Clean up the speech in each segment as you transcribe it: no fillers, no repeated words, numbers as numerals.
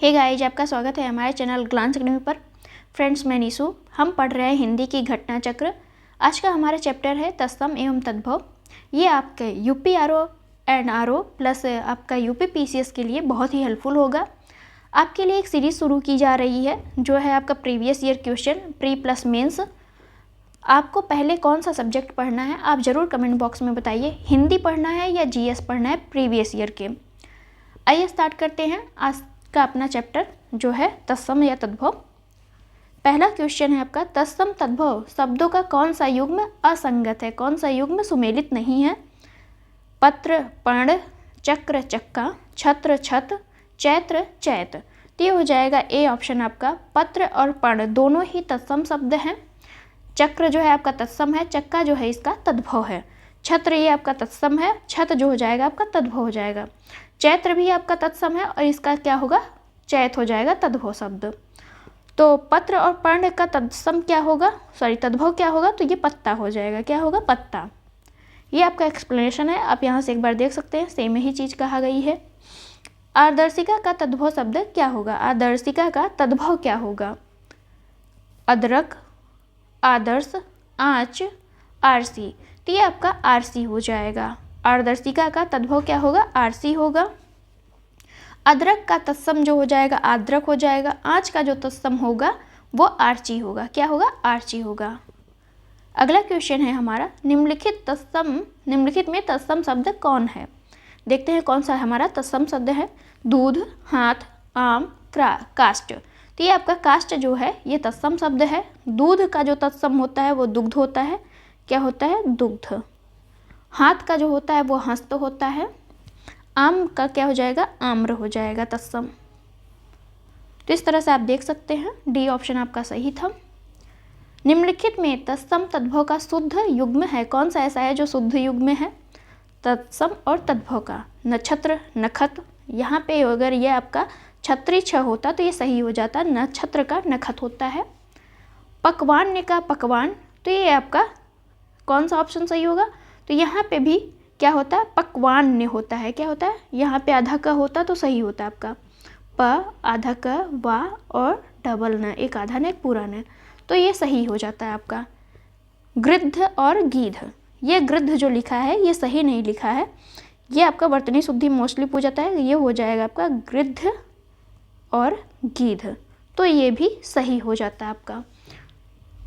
Hey guys, आपका स्वागत है हमारे चैनल ग्लांस अकेडमी पर। फ्रेंड्स, मैं नीसू। हम पढ़ रहे हैं हिंदी की घटना चक्र। आज का हमारा चैप्टर है तत्सम एवं तद्भव। ये आपके UP RO and RO plus आपका यूपी पीसीएस के लिए बहुत ही हेल्पफुल होगा। आपके लिए एक सीरीज़ शुरू की जा रही है जो है आपका previous year question pre plus mains. आपको पहले कौन सा सब्जेक्ट पढ़ना है आप ज़रूर कमेंट बॉक्स में बताइए। हिंदी पढ़ना है या जीएस पढ़ना है प्रीवियस ईयर के। आइए स्टार्ट करते हैं आज का अपना चैप्टर जो है तत्सम या तद्भव। पहला क्वेश्चन है आपका, तत्सम तद्भव शब्दों का कौन सा युग्म असंगत है, कौन सा युग्म सुमेलित नहीं है। पत्र पर्ण, चक्र चक्का, छत्र छत, चैत्र चैत। तो ये हो जाएगा ए ऑप्शन आपका। पत्र और पर्ण दोनों ही तत्सम शब्द हैं। चक्र जो है आपका तत्सम है, चक्का जो है इसका तद्भव है। छत्र ये आपका तत्सम है, छत जो हो जाएगा आपका तद्भव हो जाएगा। चैत्र भी आपका तत्सम है और इसका क्या होगा, चैत हो जाएगा तद्भव शब्द। तो पत्र और पर्ण का तत्सम क्या होगा, तद्भव क्या होगा, तो ये पत्ता हो जाएगा। क्या होगा, पत्ता। ये आपका एक्सप्लेनेशन है, आप यहाँ से एक बार देख सकते हैं, सेम ही चीज़ कहा गई है। आदर्शिका का तद्भव शब्द क्या होगा, आदर्शिका का तद्भव क्या होगा। अदरक, आदर्श, आँच, आरसी। तो ये आपका आरसी हो जाएगा। आदर्शिका का तद्भव क्या होगा, आरसी होगा। अदरक का तत्सम जो हो जाएगा आद्रक हो जाएगा। आँच का जो तत्सम होगा वो आर्ची होगा। क्या होगा, आर्ची होगा। अगला क्वेश्चन है हमारा, निम्नलिखित में तत्सम शब्द कौन है। देखते हैं कौन सा हमारा तत्सम शब्द है। दूध, हाथ, आम, काष्ठ। तो ये आपका काष्ठ जो है ये तत्सम शब्द है। दूध का जो तत्सम होता है वो दुग्ध होता है। क्या होता है, दुग्ध। हाथ का जो होता है वो हस्त होता है। आम का क्या हो जाएगा, आम्र हो जाएगा तत्सम। तो इस तरह से आप देख सकते हैं डी ऑप्शन आपका सही था। निम्नलिखित में तत्सम तद्भव का शुद्ध युग्म है, कौन सा ऐसा है जो शुद्ध युग्म है तत्सम और तद्भव का। नक्षत्र, नखत। यहाँ पे अगर ये आपका छत्री छ होता तो ये सही हो जाता, नक्षत्र का नखत होता है। पकवान्य का पकवान, तो ये आपका कौन सा ऑप्शन सही होगा, तो यहाँ पे भी क्या होता है, पकवान्य होता है। क्या होता है, यहाँ पे आधा का होता तो सही होता आपका। प आधा का, वा और डबल न, एक आधा न एक पूरा न, तो ये सही हो जाता है आपका। गृद्ध और गीध, ये गृद्ध जो लिखा है ये सही नहीं लिखा है। ये आपका वर्तनी शुद्धि मोस्टली पूछ जाता है, ये हो जाएगा आपका गृद्ध और गीध, तो ये भी सही हो जाता है आपका।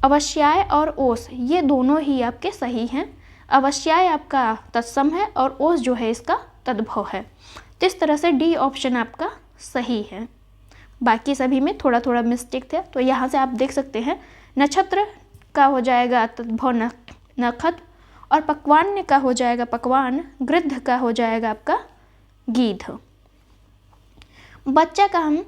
अवश्याय और ओस, ये दोनों ही आपके सही हैं। अवश्याय आपका तत्सम है और ओस जो है इसका तद्भव है। तो इस तरह से डी ऑप्शन आपका सही है। बाकी सभी में थोड़ा थोड़ा मिस्टेक थे, तो यहाँ से आप देख सकते हैं नक्षत्र का हो जाएगा तद्भव नखत, और पकवान्य का हो जाएगा पकवान, गृद्ध का हो जाएगा आपका गीध। बच्चा का हम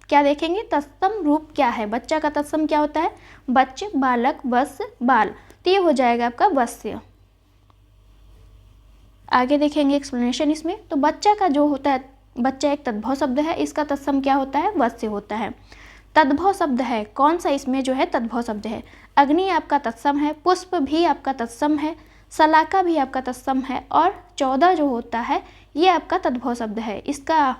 क्या देखेंगे, तत्सम रूप क्या है। बच्चा का तत्सम क्या होता है, बच्च, बालक, वत्स, बाल। तो ये हो जाएगा आपका वत्स्य। आगे देखेंगे एक्सप्लेनेशन इसमें। तो बच्चा का जो होता है, बच्चा एक तद्भव शब्द है, इसका तत्सम क्या होता है, वत्स्य होता है। तद्भव शब्द है कौन सा, इसमें जो है तद्भव शब्द है। अग्नि आपका तत्सम है, पुष्प भी आपका तत्सम है, सलाका भी आपका तत्सम है, और 14 जो होता है ये आपका तद्भव शब्द है। इसका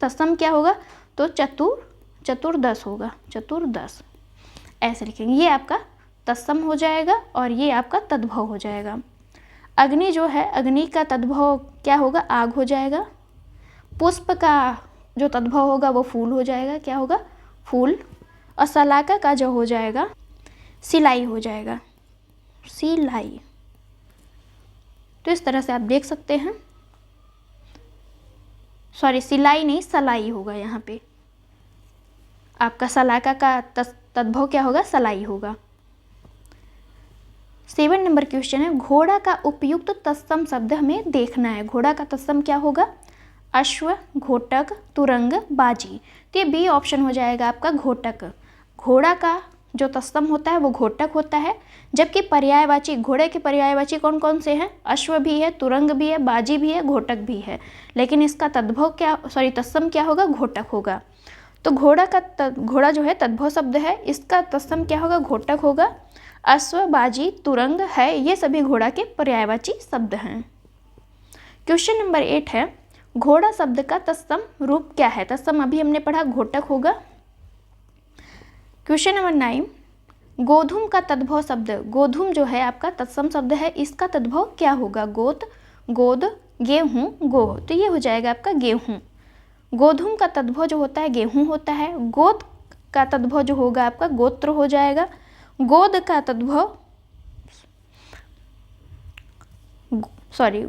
तत्सम क्या होगा, तो चतुर्दश होगा, चतुर्दश ऐसे लिखेंगे। ये आपका तत्सम हो जाएगा और ये आपका तद्भव हो जाएगा। अग्नि जो है, अग्नि का तद्भव क्या होगा, आग हो जाएगा। पुष्प का जो तद्भव होगा वो फूल हो जाएगा। क्या होगा, फूल। और सलाका का जो हो जाएगा सिलाई हो जाएगा, सिलाई। तो इस तरह से आप देख सकते हैं, सिलाई नहीं सलाई होगा यहाँ पे। आपका सलाका का तद्भव क्या होगा, सलाई होगा। 7 नंबर क्वेश्चन है, घोड़ा का उपयुक्त तत्सम शब्द हमें देखना है। घोड़ा का तत्सम क्या होगा, अश्व, घोटक, तुरंग, बाजी। तो ये बी ऑप्शन हो जाएगा आपका घोटक। घोड़ा का जो तत्सम होता है वो घोटक होता है, जबकि पर्यायवाची, घोड़े के पर्यायवाची कौन कौन से हैं, अश्व भी है, तुरंग भी है, बाजी भी है, घोटक भी है। लेकिन इसका तद्भव क्या, तत्सम क्या होगा, घोटक होगा। तो घोड़ा जो है तद्भव शब्द है, इसका तत्सम क्या होगा, घोटक होगा। अश्व, बाजी, तुरंग है, ये सभी घोड़ा के पर्यायवाची शब्द हैं। क्वेश्चन नंबर 8 है, घोड़ा शब्द का तत्सम रूप क्या है? तत्सम अभी हमने पढ़ा घोटक होगा। क्वेश्चन नंबर 9, गोधूम का तद्भव शब्द, गोधूम जो है आपका तत्सम शब्द है, इसका तद्भव क्या होगा? गोद, गोद, गेहूं, गोह, तो ये हो जाएगा आपका गेहूं। गोधूम का तद्भव जो होता है गेहूं होता है। गोद का तद्भव जो होगा आपका गोत्र हो जाएगा। गोद का तद्भव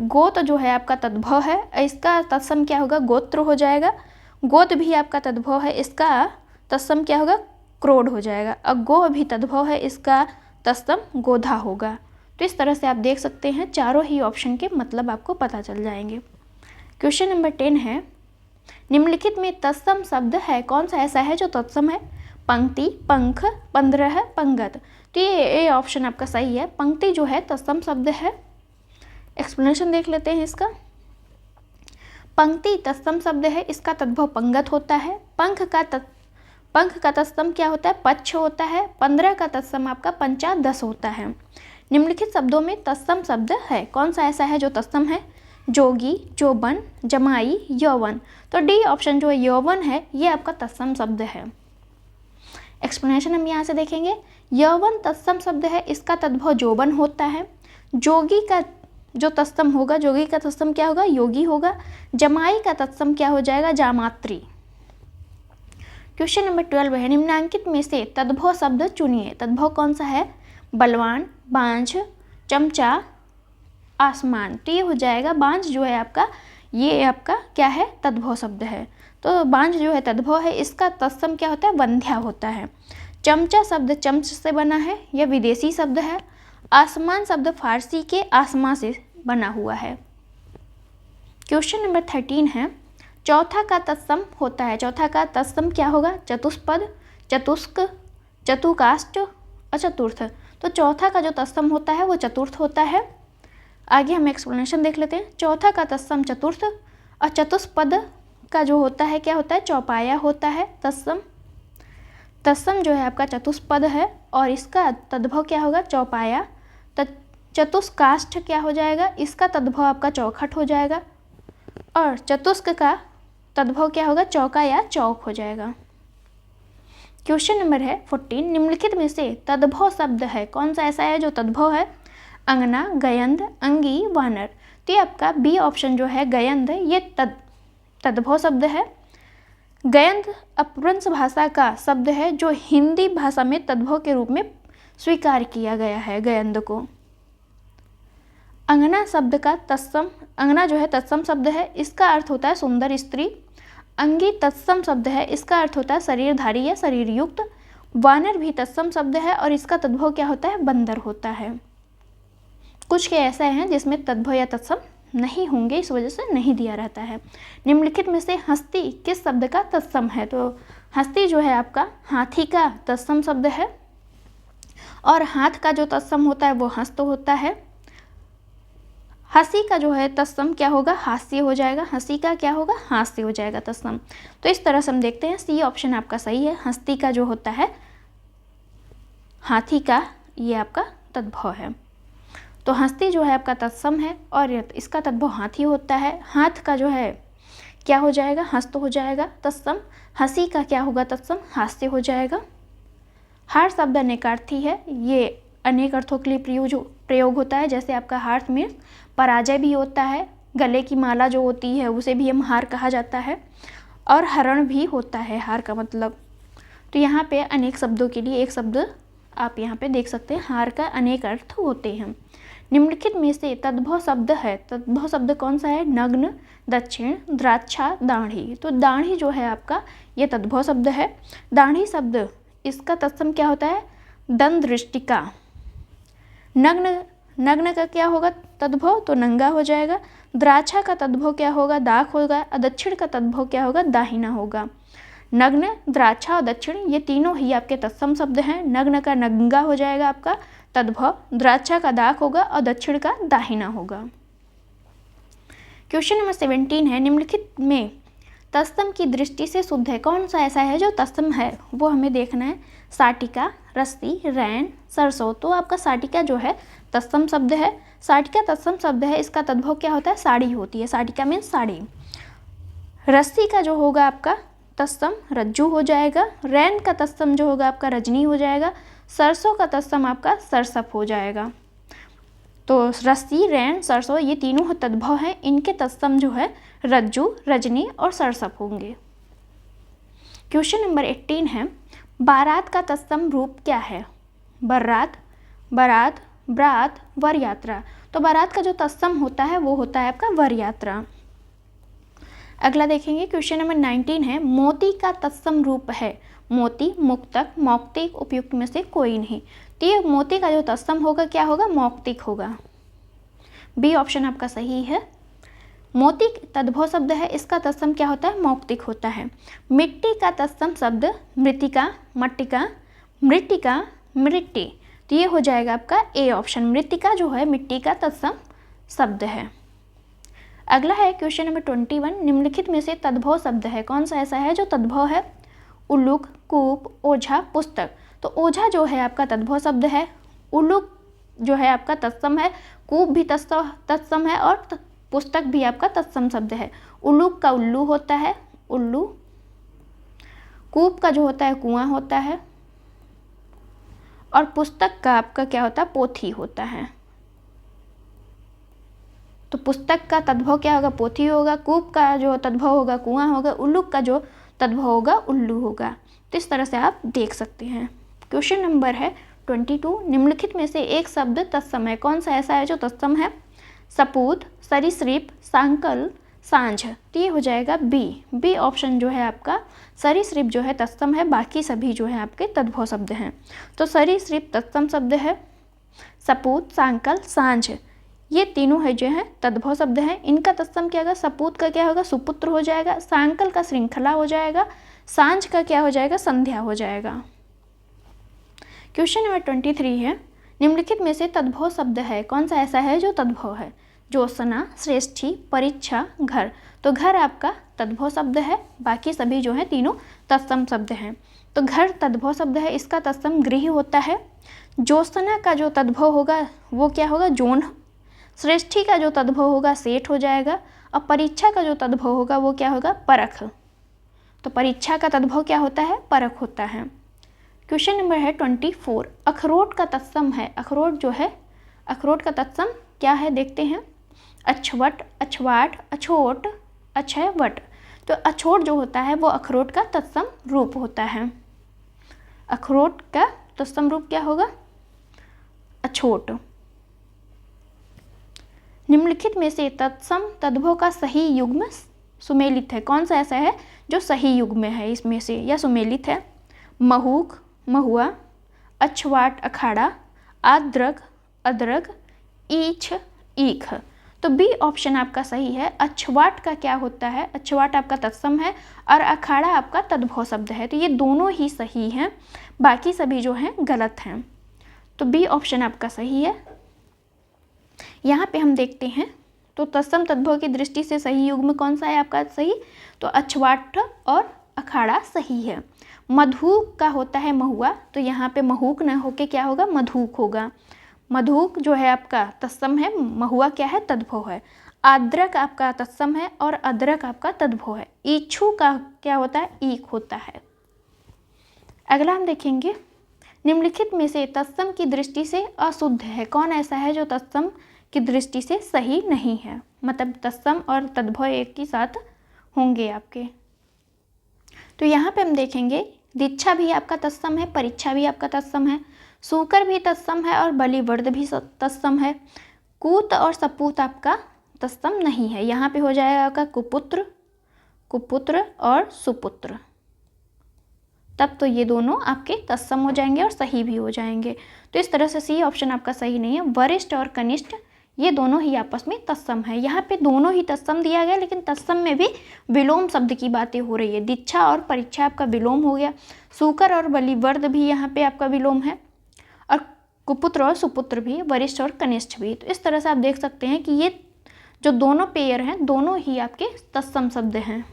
गोत जो है आपका तद्भव है, इसका तत्सम क्या होगा? गोत्र हो जाएगा। गोद भी आपका तद्भव है, इसका तत्सम क्या होगा? क्रोड हो जाएगा। और गोह भी तद्भव है, इसका तत्सम गोधा होगा। तो इस तरह से आप देख सकते हैं चारों ही ऑप्शन के मतलब आपको पता चल जाएंगे। क्वेश्चन नंबर 10 है, निम्नलिखित में तत्सम शब्द है, कौन सा ऐसा है जो तत्सम है? पंक्ति, पंख, 15, पंगत। तो ये ऑप्शन आपका सही है। पंक्ति जो है तत्सम शब्द है। एक्सप्लेनेशन देख लेते हैं इसका। पंक्ति तत्सम शब्द है, इसका तद्भव पंगत होता है। पंख का तत्सम क्या होता है? पक्ष होता है। 15 का तत्सम आपका पंचा 10 होता है। निम्नलिखित शब्दों में तत्सम शब्द है, कौन सा ऐसा है जो तत्सम है? जोगी, जोबन, जमाई, यौवन। तो डी ऑप्शन जो यौवन है ये आपका तत्सम शब्द है। एक्सप्लेनेशन हम यहाँ से देखेंगे। यौवन तत्सम शब्द है, इसका तद्भव जोबन होता है। जोगी का जो तत्सम होगा, जोगी का तत्सम क्या होगा? योगी होगा। जमाई का तत्सम क्या हो जाएगा? जामात्री। क्वेश्चन नंबर 12 है, निम्नांकित में से तद्भव शब्द चुनिए। तद्भव कौन सा है? बलवान, बांझ, चमचा, आसमान। तो ये हो जाएगा बांझ जो है आपका, ये आपका क्या है? तद्भव शब्द है। तो बांझ जो है तद्भव है, इसका तत्सम क्या होता है? वंध्या होता है। चमचा शब्द चमच से बना है, यह विदेशी शब्द है। आसमान शब्द फारसी के आसमां से बना हुआ है। क्वेश्चन नंबर 13 है, चौथा का तत्सम होता है। चौथा का तत्सम क्या होगा? चतुष्पद, चतुष्क, चतुकाष्ट और चतुर्थ। तो चौथा का जो तत्सम होता है वो चतुर्थ होता है। आगे हम एक्सप्लेनेशन देख लेते हैं। चौथा का तत्सम चतुर्थ और चतुष्पद का जो होता है क्या होता है? चौपाया होता है तत्सम। तत्सम जो है आपका चतुष्पद है और इसका तद्भव क्या होगा? चौपाया। चतुष्काष्ठ क्या हो जाएगा? इसका तद्भव आपका चौखट हो जाएगा। और चतुष्क का तद्भव क्या होगा? चौका या चौक हो जाएगा। क्वेश्चन नंबर है 14, निम्नलिखित में से तद्भव शब्द है, कौन सा ऐसा है जो तद्भव है? अंगना, गयंध, अंगी, वानर। तो ये आपका बी ऑप्शन जो है गयंध, ये तद्भव शब्द है। गयंध अपभ्रंश भाषा का शब्द है जो हिंदी भाषा में तद्भव के रूप में स्वीकार किया गया है गयंध को। अंगना शब्द का तत्सम, अंगना जो है तत्सम शब्द है, इसका अर्थ होता है सुंदर स्त्री। अंगी तत्सम शब्द है, इसका अर्थ होता है शरीरधारी या शरीर युक्त। वानर भी तत्सम शब्द है और इसका तद्भव क्या होता है? बंदर होता है। कुछ के ऐसे हैं जिसमें तद्भव या तत्सम नहीं होंगे, इस वजह से नहीं दिया रहता है। निम्नलिखित में से हस्ती किस शब्द का तत्सम है? तो हस्ती जो है आपका हाथी का तत्सम शब्द है और हाथ का जो तत्सम होता है वो हस्त होता है। हंसी का जो है तत्सम क्या होगा? हास्य हो जाएगा। हंसी का क्या होगा? हास्य हो जाएगा तत्सम। तो इस तरह से हम देखते हैं सी ऑप्शन आपका सही है। हस्ती का जो होता है हाथी का, ये आपका तद्भव है। तो हस्ती जो है आपका तत्सम है और इसका तद्भव हाथी होता है। हाथ का जो है क्या हो जाएगा? हस्त हो जाएगा तत्सम। हंसी का क्या होगा? तत्सम हास्य हो जाएगा। हार शब्द अनेकार्थी है, ये अनेक अर्थों के लिए प्रयोग होता है। जैसे आपका हार में पराजय भी होता है, गले की माला जो होती है उसे भी हम हार कहा जाता है, और हरण भी होता है हार का मतलब। तो यहाँ पे अनेक शब्दों के लिए एक शब्द आप यहाँ पे देख सकते हैं, हार का अनेक अर्थ होते हैं। निम्नलिखित में से तद्भव शब्द है, तद्भव शब्द कौन सा है? नग्न, दक्षिण, द्राक्षा, दाढ़ी। तो दाढ़ी जो है आपका ये तद्भव शब्द है। दाढ़ी शब्द इसका तत्सम क्या होता है? दंदृष्टिका। नग्न का क्या होगा तद्भव? तो नंगा हो जाएगा। द्राक्षा का तद्भव क्या होगा? दाख होगा। दक्षिण का तद्भव क्या होगा? दाहिना होगा। नग्न, द्राक्षा और दक्षिण ये तीनों ही आपके तत्सम शब्द हैं। नग्न का नंगा हो जाएगा आपका तद्भव, द्राक्षा का दाख होगा और दक्षिण का दाहिना होगा। क्वेश्चन नंबर 17 है, निम्नलिखित में तत्सम की दृष्टि से शुद्ध है, कौन सा ऐसा है जो तत्सम है? वो हमें देखना है। साटिका, रस्सी, रैन, सरसों। तो आपका साटिका जो है तत्सम शब्द है। साटिका तत्सम शब्द है, इसका तद्भव क्या होता है? साड़ी होती है। साटिका मीन्स साड़ी। रस्सी का जो होगा आपका तत्सम रज्जू हो जाएगा। रैन का तत्सम जो होगा आपका रजनी हो जाएगा। सरसों का तत्सम आपका सरसप हो जाएगा। तो रस्सी, रैन, सरसों ये तीनों तद्भव हैं, इनके तत्सम जो है रज्जू, रजनी और सरसप होंगे। क्वेश्चन नंबर 18 है, बारात का तत्सम रूप क्या है? बर्रात, बारात, ब्रात, वर यात्रा। तो बारात का जो तत्सम होता है वो होता है आपका वर यात्रा। अगला देखेंगे क्वेश्चन नंबर 19 है, मोती का तत्सम रूप है? मोती, मुक्तक, मौक्तिक, उपयुक्त में से कोई नहीं। तो ये मोती का जो तत्सम होगा क्या होगा? मौक्तिक होगा। बी ऑप्शन आपका सही है। मोती तद्भव शब्द है, इसका तत्सम क्या होता है? मौक्तिक होता है। मिट्टी का तत्सम शब्द मृतिका, मट्टिका, मृत्तिका, मृट्टी। तो ये हो जाएगा आपका ए ऑप्शन। मृत्तिका जो है मिट्टी का तत्सम शब्द है। अगला है क्वेश्चन नंबर 21, निम्नलिखित में से तद्भव शब्द है, कौन सा ऐसा है जो तद्भव है? उल्लूक, कूप, ओझा, पुस्तक। तो ओझा जो है आपका तद्भव शब्द है, उल्लूक जो है आपका तत्सम है, कूप भी तत्सम है और पुस्तक भी आपका तत्सम शब्द है। उल्लूक का उल्लू होता है, उल्लू। कूप का जो होता है कुआं होता है और पुस्तक का आपका क्या होता है? पोथी होता है। तो पुस्तक का तद्भव क्या होगा? पोथी होगा। कूप का जो तद्भव होगा कुआं होगा। उल्लूक का जो तद्भव होगा उल्लू होगा। तो इस तरह से आप देख सकते हैं। क्वेश्चन नंबर है 22, निम्नलिखित में से एक शब्द तत्सम है, कौन सा ऐसा है जो तत्सम है? सपूत, सरीसृप, सांकल, सांझ। तो ये हो जाएगा बी ऑप्शन जो है आपका। सरीसृप जो है तत्सम है, बाकी सभी जो है आपके तद्भव शब्द हैं। तो सरीसृप तत्सम शब्द है, सपूत, सांकल, सांझ ये तीनों है जो है तद्भव शब्द हैं। इनका तत्सम क्या होगा? सपूत का क्या होगा? सुपुत्र हो जाएगा। सांकल का श्रृंखला हो जाएगा। सांझ का क्या हो जाएगा? संध्या हो जाएगा। क्वेश्चन नंबर 23 है, निम्नलिखित में से तद्भव शब्द है, कौन सा ऐसा है जो तद्भव है? ज्योत्सना, श्रेष्ठी, परीक्षा, घर। तो घर आपका तद्भव शब्द है, बाकी सभी जो है तीनों तत्सम शब्द हैं। तो घर तद्भव शब्द है, इसका तत्सम गृह होता है। ज्योत्सना का जो तद्भव होगा वो क्या होगा? जोन। श्रेष्ठी का जो तद्भव होगा सेठ हो जाएगा। और परीक्षा का जो तद्भव होगा वो क्या होगा? परख। तो परीक्षा का तद्भव क्या होता है? परख होता है। क्वेश्चन नंबर है 24, अखरोट का तत्सम है, अखरोट जो है अखरोट का तत्सम क्या है देखते हैं। अछवट, अछवाट, अछोट, अछवट। तो अछोट जो होता है वो अखरोट का तत्सम रूप होता है। अखरोट का तत्सम रूप क्या होगा? अछोट। निम्नलिखित में से तत्सम तद्भव का सही युग्म सुमेलित है, कौन सा ऐसा है जो सही युग्म है इसमें से या सुमेलित है? महूक, महुआ, अछवाट, अखाड़ा, आद्रक, अदरक, ईछ, ईख। तो बी ऑप्शन आपका सही है। अछवाट का क्या होता है? अछवाट आपका तत्सम है और अखाड़ा आपका तद्भव शब्द है। तो ये दोनों ही सही हैं, बाकी सभी जो हैं गलत हैं। तो बी ऑप्शन आपका सही है। यहाँ पे हम देखते हैं तो तत्सम तद्भव की दृष्टि से सही युग्म कौन सा है आपका सही? तो अछवाट और अखाड़ा सही है। मधुक का होता है महुआ, तो यहाँ पे महूक न होके क्या होगा? मधुक होगा। मधुक जो है आपका तत्सम है, महुआ क्या है? तद्भव है। आद्रक आपका तत्सम है और अदरक आपका तद्भव है। ईक्षु का क्या होता है? ईख होता है। अगला हम देखेंगे, निम्नलिखित में से तत्सम की दृष्टि से अशुद्ध है, कौन ऐसा है जो तत्सम की दृष्टि से सही नहीं है? मतलब तत्सम और तद्भव एक ही साथ होंगे आपके। तो यहाँ पे हम देखेंगे दीक्षा भी आपका तत्सम है, परीक्षा भी आपका तत्सम है, सूकर भी तत्सम है और बलिवर्द भी तत्सम है। कूत और सपूत आपका तत्सम नहीं है। यहाँ पे हो जाएगा आपका कुपुत्र, कुपुत्र और सुपुत्र। तब तो ये दोनों आपके तत्सम हो जाएंगे और सही भी हो जाएंगे। तो इस तरह से सी ऑप्शन आपका सही नहीं है। वरिष्ठ और कनिष्ठ ये दोनों ही आपस में तत्सम है। यहाँ पे दोनों ही तत्सम दिया गया, लेकिन तत्सम में भी विलोम शब्द की बातें हो रही है। दीक्षा और परीक्षा आपका विलोम हो गया। सूकर और बलिवर्द भी यहाँ पे आपका विलोम है और कुपुत्र और सुपुत्र भी, वरिष्ठ और कनिष्ठ भी। तो इस तरह से आप देख सकते हैं कि ये जो दोनों पेयर हैं दोनों ही आपके तत्सम शब्द हैं।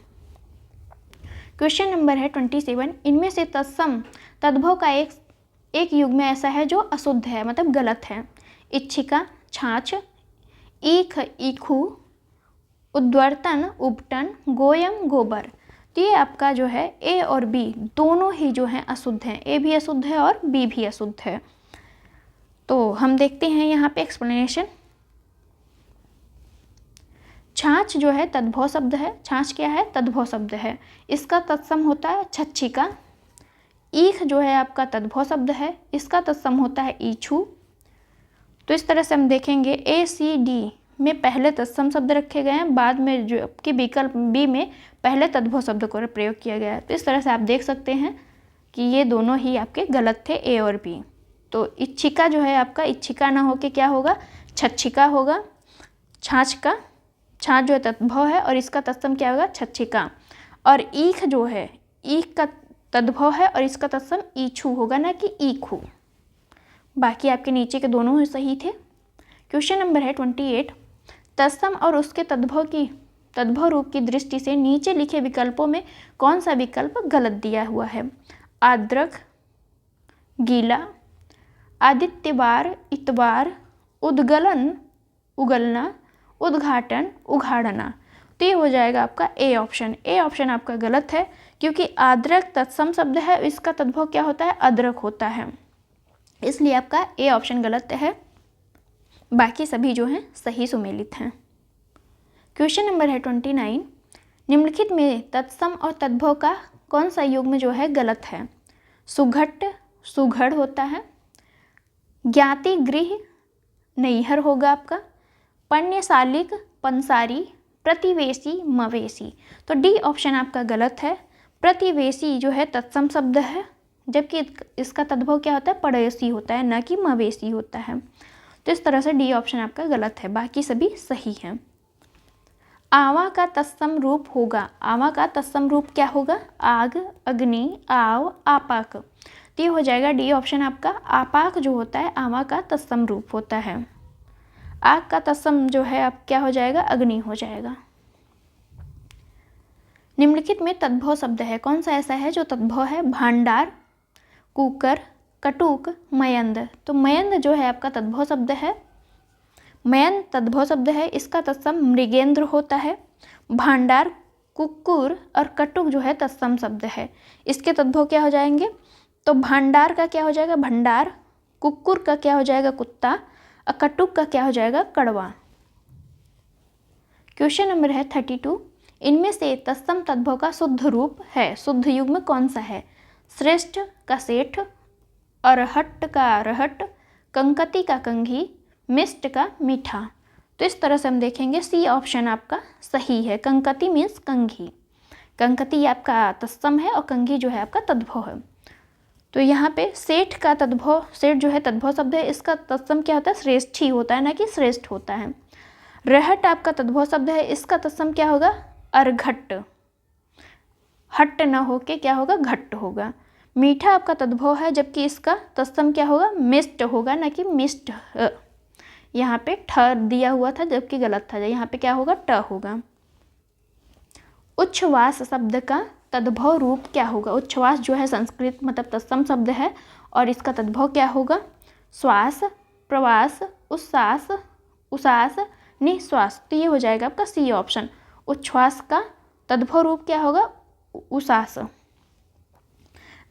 क्वेश्चन नंबर है 27, इनमें से तत्सम तद्भव का एक युग्म ऐसा है जो अशुद्ध है, मतलब गलत है। इच्छिका, छाछ, ईख, ईखू, उद्वर्तन, उपटन, गोयम, गोबर। तो ये आपका जो है ए और बी दोनों ही जो है अशुद्ध हैं, ए भी अशुद्ध है और बी भी अशुद्ध है। तो हम देखते हैं यहाँ पे एक्सप्लेनेशन। छाछ जो है तद्भव शब्द है। छाछ क्या है? तद्भव शब्द है। इसका तत्सम होता है छच्छिका। ईख जो है आपका तद्भव शब्द है, इसका तत्सम होता है ईछू। तो इस तरह से हम देखेंगे ए सी डी में पहले तत्सम शब्द रखे गए हैं, बाद में जो कि विकल्प बी में पहले तद्भव शब्द को प्रयोग किया गया है। तो इस तरह से आप देख सकते हैं कि ये दोनों ही आपके गलत थे, ए और बी। तो इच्छिका जो है आपका इच्छिका ना होके क्या होगा? छच्छिका होगा। छाछ जो है तद्भव है और इसका तत्सम क्या होगा? छच्छिका। और ईख जो है, ईख का तद्भव है और इसका तत्सम ईछू होगा, ना कि ईखू। बाकी आपके नीचे के दोनों ही सही थे। क्वेश्चन नंबर है 28। तत्सम और उसके तद्भव रूप की दृष्टि से नीचे लिखे विकल्पों में कौन सा विकल्प गलत दिया हुआ है? आर्द्रक, गीला, आदित्यवार, इतवार, उद्गलन, उगलना, उद्घाटन, उघाड़ना। तो ये हो जाएगा आपका ए ऑप्शन। ए ऑप्शन आपका गलत है, क्योंकि आर्द्रक तत्सम शब्द है, इसका तद्भव क्या होता है? अदरक होता है, इसलिए आपका ए ऑप्शन गलत है। बाकी सभी जो हैं सही सुमेलित हैं। क्वेश्चन नंबर है 29। निम्नलिखित में तत्सम और तद्भव का कौन सा युग्म जो है गलत है? सुघट्ट, सुघड़ होता है। ज्ञाति गृह, नैहर होगा आपका। पण्यशालिक, पंसारी। प्रतिवेशी, मवेशी। तो डी ऑप्शन आपका गलत है। प्रतिवेशी जो है तत्सम शब्द है, जबकि इसका तद्भव क्या होता है? पड़ोसी होता है, ना कि मवेशी होता है। तो इस तरह से डी ऑप्शन आपका गलत है, बाकी सभी सही हैं। आवा का तत्सम रूप होगा। आवा का तत्सम रूप क्या होगा? आग, अग्नि, आव, आपाक। तो ये हो जाएगा डी ऑप्शन आपका। आपाक जो होता है आवा का तत्सम रूप होता है। आग का तत्सम जो है आप क्या हो जाएगा? अग्नि हो जाएगा। निम्नलिखित में तद्भव शब्द है, कौन सा ऐसा है जो तद्भव है? भांडार, कुकर, कटुक, मयंद। तो मयंद जो है आपका तद्भव शब्द है। मयंद तद्भव शब्द है, इसका तत्सम मृगेंद्र होता है। भांडार, कुक्कुर और कटुक जो है तत्सम शब्द है, इसके तद्भव क्या हो जाएंगे? तो भांडार का क्या हो जाएगा? भंडार। कुक्कुर का क्या हो जाएगा? कुत्ता। और कटुक का क्या हो जाएगा? कड़वा। क्वेश्चन नंबर है 32। इनमें से तत्सम तद्भव का शुद्ध रूप है, शुद्ध युग्म कौन सा है? श्रेष्ठ का सेठ, अरहट का अरहट, कंकति का कंघी, मिष्ट का मीठा। तो इस तरह से हम देखेंगे सी ऑप्शन आपका सही है। कंकति मीन्स कंघी। कंकति आपका तत्सम है और कंघी जो है आपका तद्भव है। तो यहाँ पे सेठ का तद्भव, सेठ जो है तद्भव शब्द है, इसका तत्सम क्या होता है? श्रेष्ठ ही होता है, ना कि श्रेष्ठ होता है। रहट आपका तद्भव शब्द है, इसका तत्सम क्या होगा? अर्घट। हट न होके क्या होगा? घट्ट होगा। मीठा आपका तद्भव है, जबकि इसका तत्सम क्या होगा? मिष्ट होगा, ना कि मिष्ट। यहाँ पे ठ दिया हुआ था जबकि गलत था, यहाँ पे क्या होगा? ट होगा। उच्छ्वास शब्द का तद्भव रूप क्या होगा? उच्छ्वास जो है संस्कृत मतलब तत्सम शब्द है और इसका तद्भव क्या होगा? श्वास, प्रवास, उच्छ्वास, उसास, निश्वास। तो ये हो जाएगा आपका सी ऑप्शन। उच्छ्वास का तद्भव रूप क्या होगा? उसास।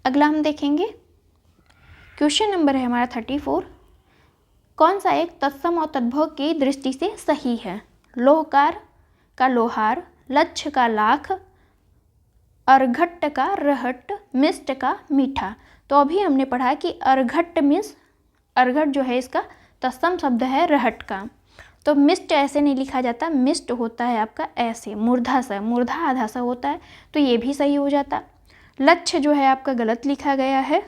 अगला हम देखेंगे क्वेश्चन नंबर है हमारा 34। कौन सा एक तत्सम और तद्भव की दृष्टि से सही है? लोहकार का लोहार, लक्ष्य का लाख, अर्घट का रहट, मिष्ट का मीठा। तो अभी हमने पढ़ा कि अर्घट मीन्स, अर्घट जो है इसका तत्सम शब्द है रहट का। तो मिष्ट ऐसे नहीं लिखा जाता, मिष्ट होता है आपका ऐसे मूर्धा सा, मूर्धा आधा सा होता है, तो ये भी सही हो जाता। लक्ष्य जो है आपका गलत लिखा गया है।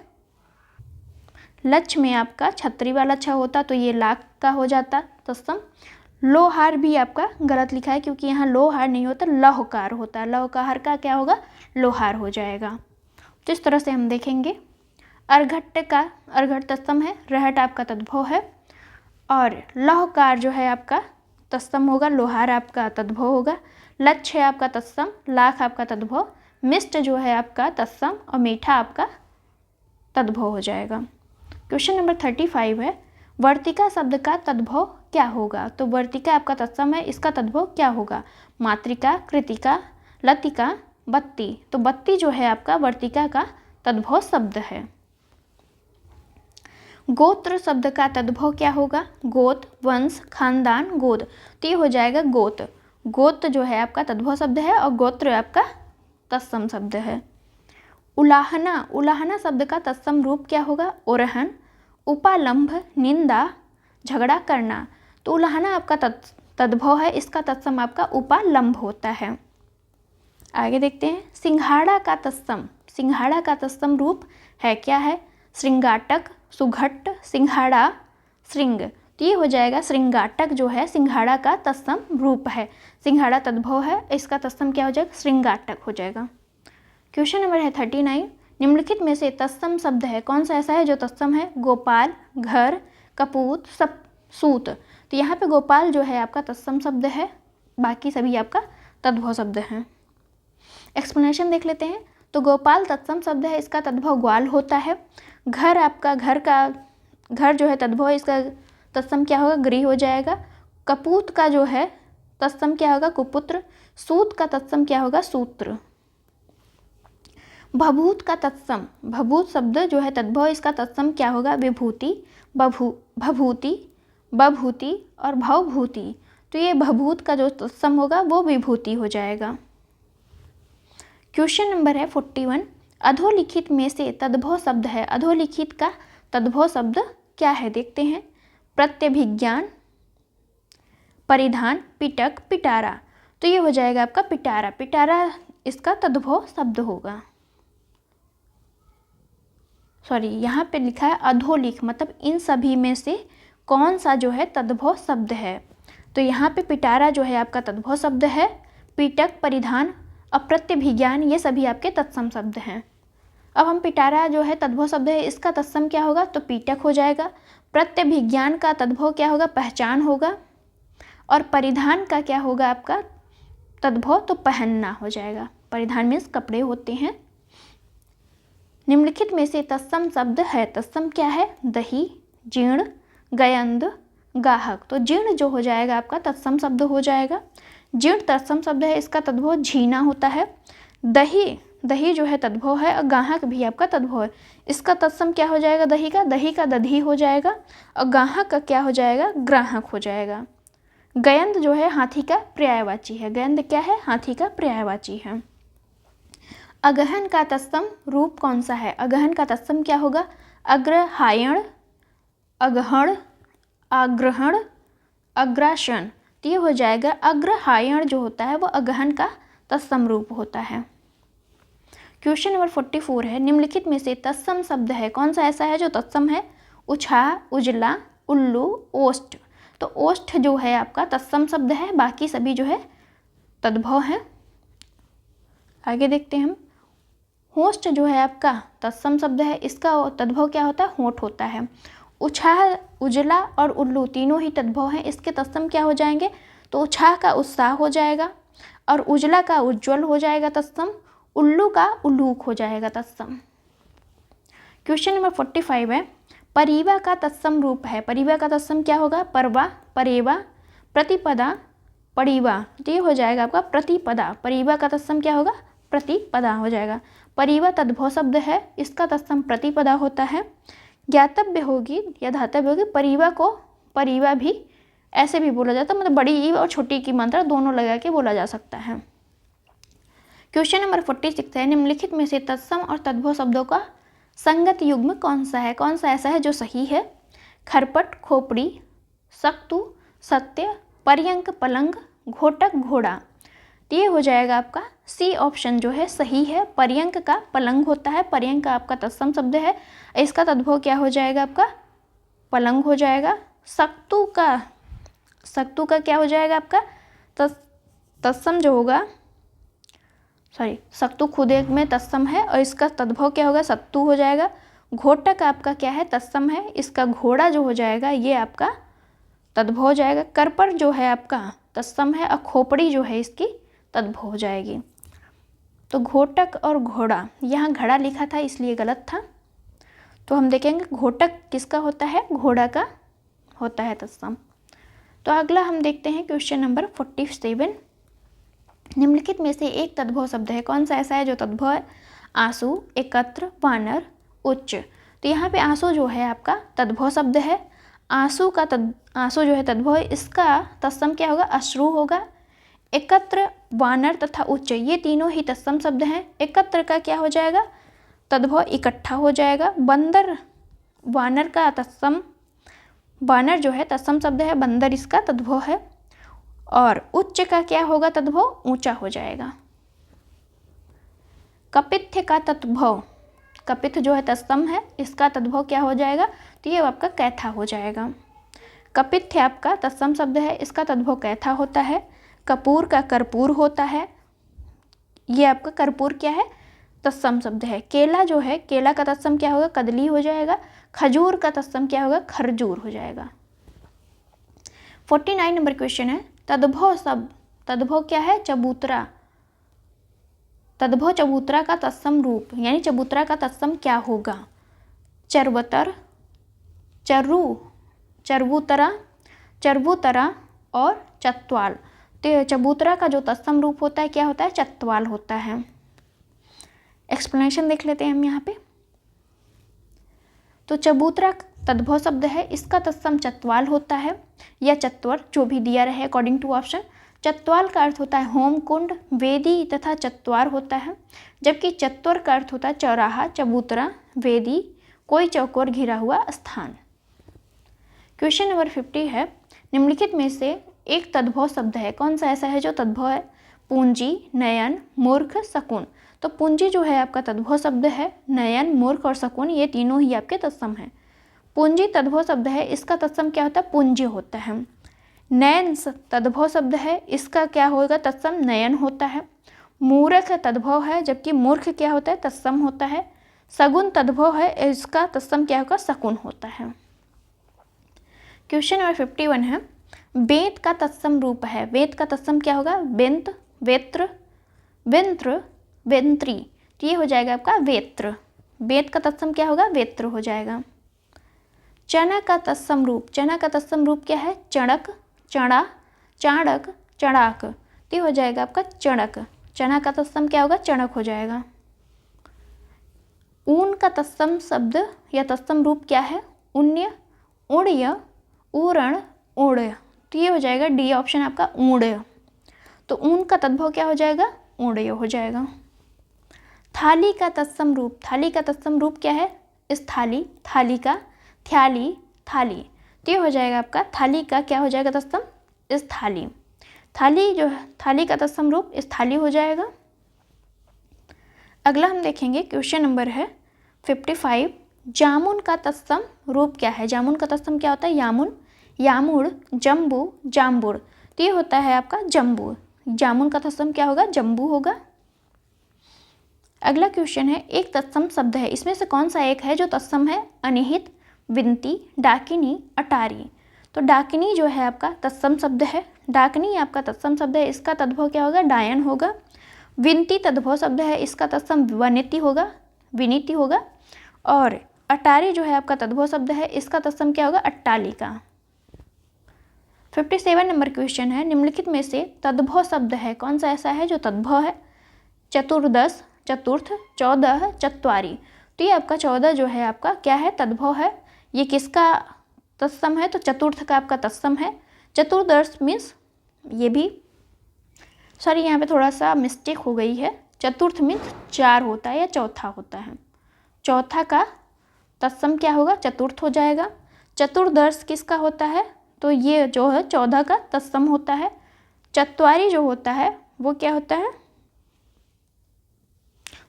लक्ष्य में आपका छतरी वाला छ होता, तो ये लाख का हो जाता तत्सम। लोहार भी आपका गलत लिखा है, क्योंकि यहाँ लोहार नहीं होता, लौहकार होता है। लौहकार का क्या होगा? लोहार हो जाएगा। तो इस तरह से हम देखेंगे। अर्घट का अर्घट तत्सम है, रहट आपका तद्भव है, और लौहकार जो है आपका तत्सम होगा, लोहार आपका तद्भव होगा। लक्ष्य है आपका तत्सम, लाख आपका तद्भव, मिष्ट जो है आपका तत्सम और मीठा आपका तद्भव हो जाएगा। क्वेश्चन नंबर 35 है। वर्तिका शब्द का तद्भव क्या होगा? तो वर्तिका आपका तत्सम है, इसका तद्भव क्या होगा? मातृका, कृतिका, लतिका, बत्ती। तो बत्ती जो है आपका वर्तिका का तद्भव शब्द है। गोत्र शब्द का तद्भव क्या होगा? गोत, वंश, खानदान, गोद। तो ये हो जाएगा गोत। गोत जो है आपका तद्भव शब्द है और गोत्र आपका तत्सम शब्द है। उलाहना, उलाहना शब्द का तत्सम रूप क्या होगा? ओरहन, उपालंभ, निंदा, झगड़ा करना। तो उलाहना आपका तद्भव है, इसका तत्सम आपका उपालंभ होता है। आगे देखते हैं सिंघाड़ा का तत्सम। सिंघाड़ा का तत्सम रूप है क्या है? श्रृंगाटक, सुघट्ट, सिंघाड़ा, श्रृंग। तो ये हो जाएगा श्रृंगाटक जो है सिंघाड़ा का तत्सम रूप है। सिंघाड़ा तद्भव है, इसका तत्सम क्या हो जाएगा? श्रृंगाटक हो जाएगा। क्वेश्चन नंबर है 39। निम्नलिखित में से तत्सम शब्द है कौन सा ऐसा है जो तत्सम है? गोपाल, घर, कपूत, सब, सूत। तो यहाँ पे गोपाल जो है आपका तत्सम शब्द है, बाकी सभी आपका तद्भव शब्द हैं। एक्सप्लेनेशन देख लेते हैं। तो गोपाल तत्सम शब्द है, इसका तद्भव ग्वाल होता है। घर आपका घर जो है तद्भव, इसका तत्सम क्या होगा? गृह हो जाएगा। कपूत का जो है तत्सम क्या होगा? कुपुत्र। सूत का तत्सम क्या होगा? सूत्र। भभूत का तत्सम, भभूत शब्द जो है तद्भव, इसका तत्सम क्या होगा? विभूति, भभूति, बभूति और भवभूति। तो ये भभूत का जो तत्सम होगा वो विभूति हो जाएगा। क्वेश्चन नंबर है 41। अधोलिखित में से तद्भव शब्द है, अधोलिखित का तद्भव शब्द क्या है? देखते हैं। प्रत्यभिज्ञान, परिधान, पिटक, पिटारा। तो ये हो जाएगा आपका पिटारा। पिटारा इसका तद्भव शब्द होगा। सॉरी, यहाँ पे लिखा है अधोलिख, मतलब इन सभी में से कौन सा जो है तद्भव शब्द है? तो यहाँ पे पिटारा जो है आपका तद्भव शब्द है। पिटक, परिधान, अप्रत्यभिज्ञान ये सभी आपके तत्सम शब्द हैं। अब हम पिटारा जो है तद्भव शब्द है, इसका तत्सम क्या होगा? तो पीटक हो जाएगा। प्रत्यभिज्ञान का तद्भव क्या होगा? पहचान होगा। और परिधान का क्या होगा आपका तद्भव? तो पहनना हो जाएगा। परिधान मीन्स कपड़े होते हैं। निम्नलिखित में से तत्सम शब्द है, तत्सम क्या है? दही, जीर्ण, गयंद, गाहक। तो जीर्ण जो हो जाएगा आपका तत्सम शब्द हो जाएगा। जीर्ण तत्सम शब्द है, इसका तद्भव झीना होता है। दही जो है तद्भव है और गाहक भी आपका तद्भव है, इसका तत्सम क्या हो जाएगा? दही का दधी हो जाएगा और गाहक का क्या हो जाएगा? ग्राहक हो जाएगा। गयंद जो है हाथी का पर्यायवाची है। गयंद क्या है? हाथी का पर्यायवाची है। अगहन का तत्सम रूप कौन सा है? अगहन का तत्सम क्या होगा? अग्रहायण, अगहण, आग्रहण, अग्रासन। तो ये हो जाएगा अग्रहायण जो होता है वो अगहन का तत्सम रूप होता है। क्वेश्चन नंबर 44 है। निम्नलिखित में से तत्सम शब्द है कौन सा ऐसा है जो तत्सम है? उछा, उजला, उल्लू, ओष्ठ। तो ओष्ठ जो है आपका तत्सम शब्द है, बाकी सभी जो है तद्भव है। आगे देखते हैं हम। होस्ट जो है आपका तत्सम शब्द है, इसका तद्भव क्या होता है? होंठ होता है। उछाह, उजला और उल्लू तीनों ही तद्भव हैं, इसके तत्सम क्या हो जाएंगे? तो उछाह का उत्साह हो जाएगा और उजला का उज्ज्वल हो जाएगा तत्सम, उल्लू का उल्लूक हो जाएगा तत्सम। क्वेश्चन नंबर 45 है। परिवा का तत्सम रूप है, परिवा का तत्सम क्या होगा? परवा, परेवा, प्रतिपदा, परिवा। तो ये हो जाएगा आपका प्रतिपदा। परिवा का तत्सम क्या होगा? प्रतिपदा हो जाएगा। परिवा तद्भव शब्द है, इसका तत्सम प्रतिपदा होता है। ज्ञातव्य होगी या धातव्य होगी, परिवा को परिवा भी ऐसे भी बोला जाता है, मतलब बड़ी ई और छोटी की मात्रा दोनों लगा के बोला जा सकता है। क्वेश्चन नंबर 46 है। निम्नलिखित में से तत्सम और तद्भव शब्दों का संगत युग्म कौन सा है? कौन सा ऐसा है जो सही है? खरपट, खोपड़ी, सक्तु, सत्य, पर्यंक, पलंग, घोटक, घोड़ा। तो ये हो जाएगा आपका सी ऑप्शन जो है सही है। पर्यंक का पलंग होता है, पर्यंक का आपका तत्सम शब्द है, इसका तद्भव क्या हो जाएगा? आपका पलंग हो जाएगा। सक्तु का क्या हो जाएगा? आपका तत्सम जो होगा, सॉरी, सक्तु खुद एक में तत्सम है और इसका तद्भव क्या होगा? सत्तु हो जाएगा। घोटक आपका क्या है? तत्सम है, इसका घोड़ा जो हो जाएगा ये आपका तद्भव हो जाएगा। करपर जो है आपका तत्सम है और खोपड़ी जो है इसकी तद्भव हो जाएगी। तो घोटक और घोड़ा, यहाँ घड़ा लिखा था इसलिए गलत था, तो हम देखेंगे घोटक किसका होता है? घोड़ा का होता है तत्सम। तो अगला हम देखते हैं क्वेश्चन नंबर 47। निम्नलिखित में से एक तद्भव शब्द है, कौन सा ऐसा है जो तद्भव है? आंसू, एकत्र, वानर, उच्च। तो यहाँ पे आंसू जो है आपका तद्भव शब्द है। आंसू जो है तद्भव है, इसका तत्सम क्या होगा? अश्रु होगा। एकत्र, वानर तथा उच्च ये तीनों ही तत्सम शब्द हैं। एकत्र का क्या हो जाएगा? तद्भव इकट्ठा हो जाएगा। बंदर, वानर का तत्सम, वानर जो है तत्सम शब्द है, बंदर इसका तद्भव है। और उच्च का क्या होगा? तद्भव ऊंचा हो जाएगा। कपित्थ का तद्भव, कपित्थ जो है तत्सम है, इसका तद्भव क्या हो जाएगा? तो ये आपका कैथा हो जाएगा। कपित्थ आपका तत्सम शब्द है, इसका तद्भव कैथा होता है। कपूर का कर्पूर होता है, ये आपका कर्पूर क्या है? तत्सम शब्द है। केला जो है, केला का तत्सम क्या होगा? कदली हो जाएगा। खजूर का तत्सम क्या होगा? खरजूर हो जाएगा। 49 नंबर क्वेश्चन है, तद्भव शब्द, तद्भव क्या है? चबूतरा। तद्भव चबूतरा का तत्सम रूप, यानी चबूतरा का तत्सम क्या होगा? चरवतर, चर्रू, चरबूतरा, चरबूतरा और चत्वाल। तो चबूतरा का जो तत्सम रूप होता है क्या होता है? चत्वाल होता है। एक्सप्लेनेशन देख लेते हैं हम यहाँ पे। तो चबूतरा तद्भव शब्द है, इसका तत्सम चत्वाल होता है या चत्वर, जो भी दिया रहे अकॉर्डिंग टू ऑप्शन। चत्वाल का अर्थ होता है होम कुंड, वेदी तथा चत्वार होता है, जबकि चत्वर का अर्थ होता है चौराहा, चबूतरा, वेदी, कोई चौकोर घिरा हुआ स्थान। क्वेश्चन नंबर 50 है, निम्नलिखित में से एक तद्भव शब्द है, कौन सा ऐसा है जो तद्भव है? पूंजी, नयन, मूर्ख, शकुन। तो पूंजी जो है आपका तद्भव शब्द है। नयन, मूर्ख और शकुन ये तीनों ही आपके तत्सम हैं। पूंजी तद्भव शब्द है, इसका तत्सम क्या होता है? पुंज होता है। नयन तद्भव शब्द है, इसका क्या होगा? तत्सम नयन होता है। मूर्ख तद्भव है, जबकि मूर्ख क्या होता है? तत्सम होता है। सगुन तद्भव है, इसका तत्सम क्या होगा? शकुन होता है। क्वेश्चन नंबर 51 है, वेद का तत्सम रूप है। वेद का तत्सम क्या होगा? वेंत, वेत्र, वेंत्र, वेंत्री। तो ये हो जाएगा आपका वेत्र। वेद का तत्सम क्या होगा? वेत्र हो जाएगा। चना का तत्सम रूप, चना का तत्सम रूप क्या है? चणक, चणा, चाणक, चणाक। तो ये हो जाएगा आपका चणक। चना का तत्सम क्या होगा? चणक हो जाएगा। ऊन का तत्सम शब्द या तत्सम रूप क्या है? उण्य, उण्य, ऊरण, ऊण्य। तो ये हो जाएगा डी ऑप्शन आपका ऊण्य। तो ऊन का तद्भव क्या हो जाएगा? ऊण्य हो जाएगा। थाली का तत्सम रूप, थाली का तत्सम रूप क्या है? स्थाली, थाली का, थ्याली, थाली। तो ये हो जाएगा आपका थाली का क्या हो जाएगा तत्सम? स्थाली। थाली जो है, थाली का तत्सम रूप स्थाली हो जाएगा। अगला हम देखेंगे क्वेश्चन नंबर है 55, जामुन का तत्सम रूप क्या है? जामुन का तत्सम क्या होता है? यामुन, यामुड़, जम्बू, जाम्बुड़। तो ये होता है आपका जम्बू। जामुन का तत्सम क्या होगा? जम्बू होगा। अगला क्वेश्चन है, एक तत्सम शब्द है, इसमें से कौन सा एक है जो तत्सम है? अनिहित, विनती, डाकिनी, अटारी। तो डाकिनी जो है आपका तत्सम शब्द है। डाकिनी आपका तत्सम शब्द है, इसका तद्भव क्या होगा? डायन होगा। विनती तद्भव शब्द है, इसका तत्सम वनिति होगा, विनीति होगा। और अटारी जो है आपका तद्भव शब्द है, इसका तत्सम क्या होगा? अट्टालिका। 57 नंबर क्वेश्चन है, निम्नलिखित में से तद्भव शब्द है, कौन सा ऐसा है जो तद्भव है? चतुर्दश, चतुर्थ, 14, चत्वारी। तो ये आपका 14 जो है आपका क्या है? तद्भव है। ये किसका तत्सम है? तो चतुर्थ का आपका तत्सम है। चतुर्दश मीन्स ये भी, सॉरी यहाँ पे थोड़ा सा मिस्टेक हो गई है। चतुर्थ मीन्स 4 होता है या चौथा होता है। चौथा का तत्सम क्या होगा? चतुर्थ हो जाएगा। चतुर्दश किसका होता है? तो ये जो है 14 का तत्सम होता है। चत्वारी जो होता है वो क्या होता है?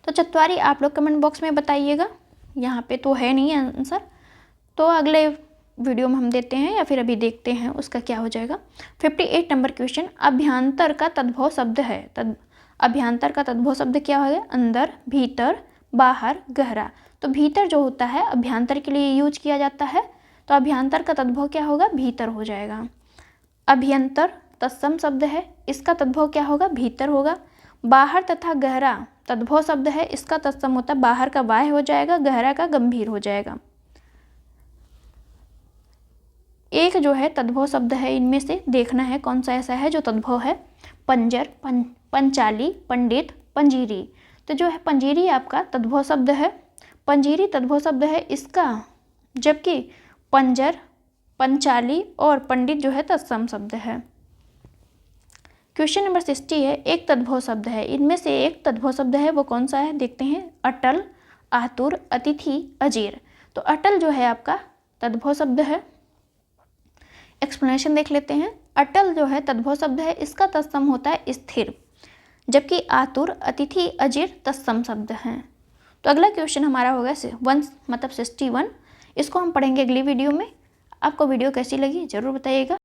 तो चत्वारी आप लोग कमेंट बॉक्स में बताइएगा, यहाँ पे तो है नहीं आंसर, तो अगले वीडियो में हम देते हैं या फिर अभी देखते हैं उसका क्या हो जाएगा। 58 नंबर क्वेश्चन, अभ्यंतर का तद्भव शब्द है। अभ्यंतर का तद्भव शब्द क्या होगा? अंदर, भीतर, बाहर, गहरा। तो भीतर जो होता है अभ्यंतर के लिए यूज किया जाता है, तो अभ्यंतर का तद्भव क्या होगा? भीतर हो जाएगा। अभ्यंतर तत्सम शब्द है, इसका तद्भव क्या होगा? भीतर होगा। बाहर तथा गहरा तद्भव शब्द है, इसका तत्सम होता है बाहर का वाह्य हो जाएगा, गहरा का गंभीर हो जाएगा। एक जो है तद्भव शब्द है, इनमें से देखना है कौन सा ऐसा है जो तद्भव है। पंजर, पंचाली, पंडित, पंजीरी। तो जो है पंजीरी आपका तद्भव शब्द है, पंजीरी तद्भव शब्द है इसका, जबकि पंजर, पंचाली और पंडित जो है तत्सम शब्द है। क्वेश्चन नंबर 60 है, एक तद्भव शब्द है, इनमें से एक तद्भव शब्द है वो कौन सा है, देखते हैं। अटल, आतुर, अतिथि, अजीर। तो अटल जो है आपका तद्भव शब्द है। एक्सप्लेनेशन देख लेते हैं। अटल जो है तद्भव शब्द है, इसका तत्सम होता है स्थिर, जबकि आतुर, अतिथि, अजीर तत्सम शब्द हैं। तो अगला क्वेश्चन हमारा होगा 61 इसको हम पढ़ेंगे अगली वीडियो में। आपको वीडियो कैसी लगी जरूर बताइएगा।